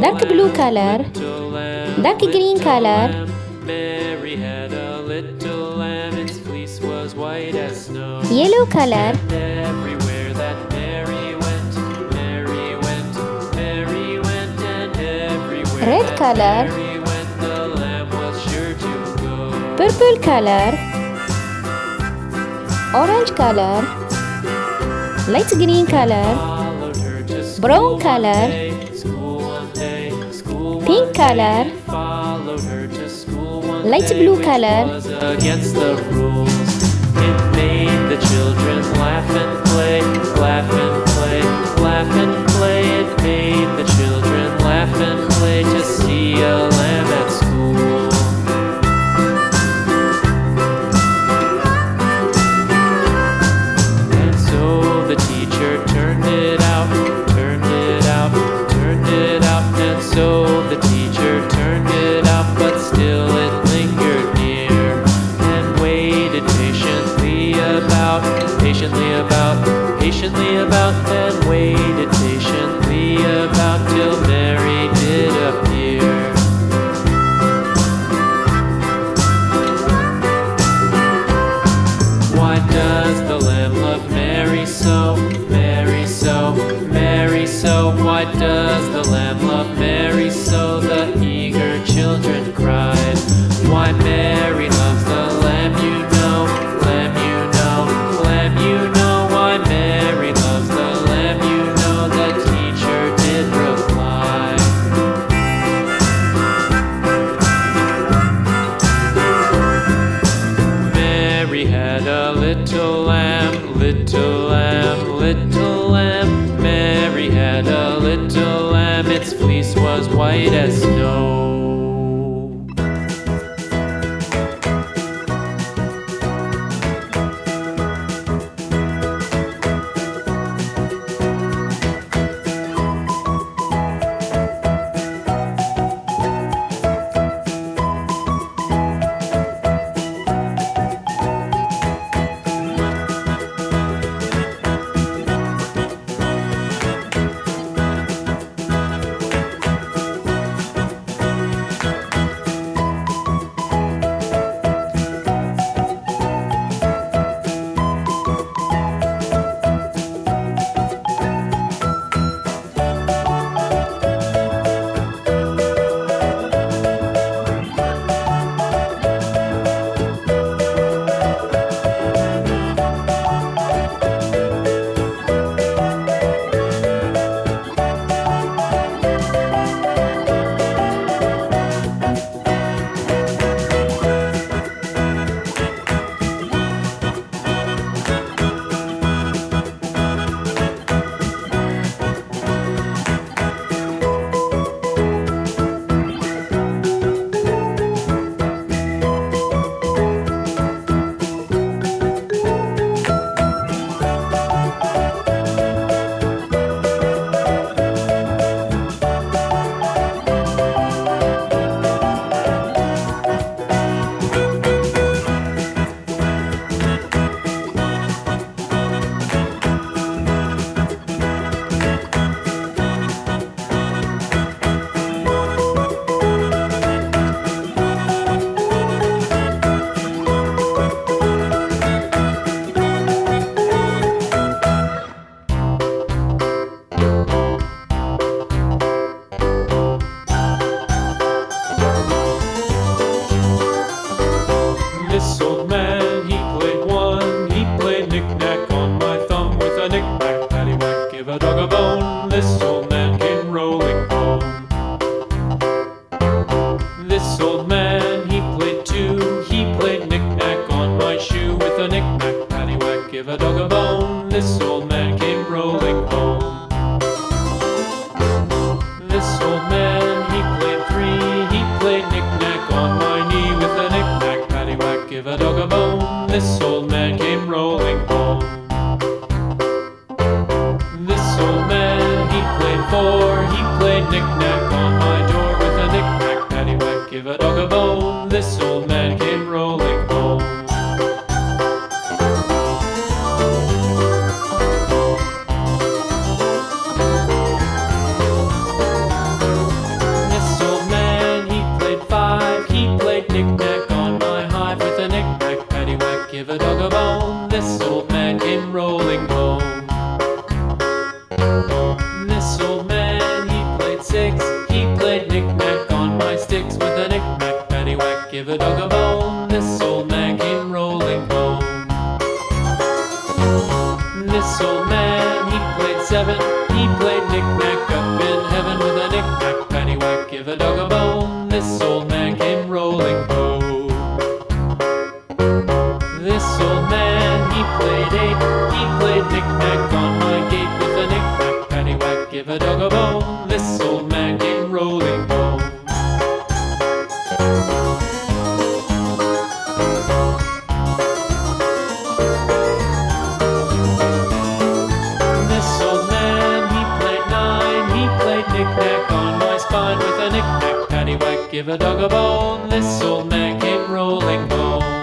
Dark blue color. Dark green color. Mary had a little lamb, its fleece was white as snow. Yellow color. And everywhere that Mary went, Mary went, Mary went, and everywhere Red that color. Mary went, the lamb was sure to go. Purple color. Orange color. Light green color. Followed her to school Brown one color. day, school one day, school Pink one color. day. Followed her to school one Light day, blue which color. was against the rules. It made the children laugh and play, laugh and play, laugh and play. It made the children laugh and play to see a lamb at school. And so the teacher turned it out, turned it out, turned it out. And so the teacher turned it out, but still it lingered near and waited patiently about, patiently about, patiently about, and waited patiently about till Mary did appear. Why does the lamb love Mary so, Mary so, Mary so? Why does the lamb love Mary so? The eager children cried. Why Mary loves the lamb, you know, lamb, you know, lamb, you know. Why Mary loves the lamb, you know, the teacher did reply. Mary had a little lamb, little lamb, little lamb. Mary had a little lamb, its fleece was white as snow. This old man, he played one. He played knick-knack on my thumb with a knick-knack, paddywhack, give a dog a bone. This old man came rolling home. This old man, he played two. He played knick-knack on my shoe with a knick-knack, paddywhack, give a dog a bone. This old man came rolling home. This old man, he played three. He played knick-knack on my knee with a knick-knack, paddywhack, give a dog a bone. This old man came rolling home. This old man, he played four. He played knick-knack on my door with a knick-knack, paddywhack, give a dog a bone. This old man came rolling home. give a dog a bone. This old man came rolling home. This old man, he played six. He played knick-knack on my sticks with a knick-knack, paddywhack, give a dog a bone. This old man came rolling home. This old man, he played seven. He played knick-knack up in heaven with a knick-knack, paddywhack, give a dog a bone. This old man came rolling home. This old man, he played eight. He played knick-knack on my gate with a knick-knack, paddywhack, give a dog a bone. This old man came rolling home. This old man, he played nine. He played knick-knack on my spine with a knick-knack, paddywhack, give a dog a bone. This old man came rolling home.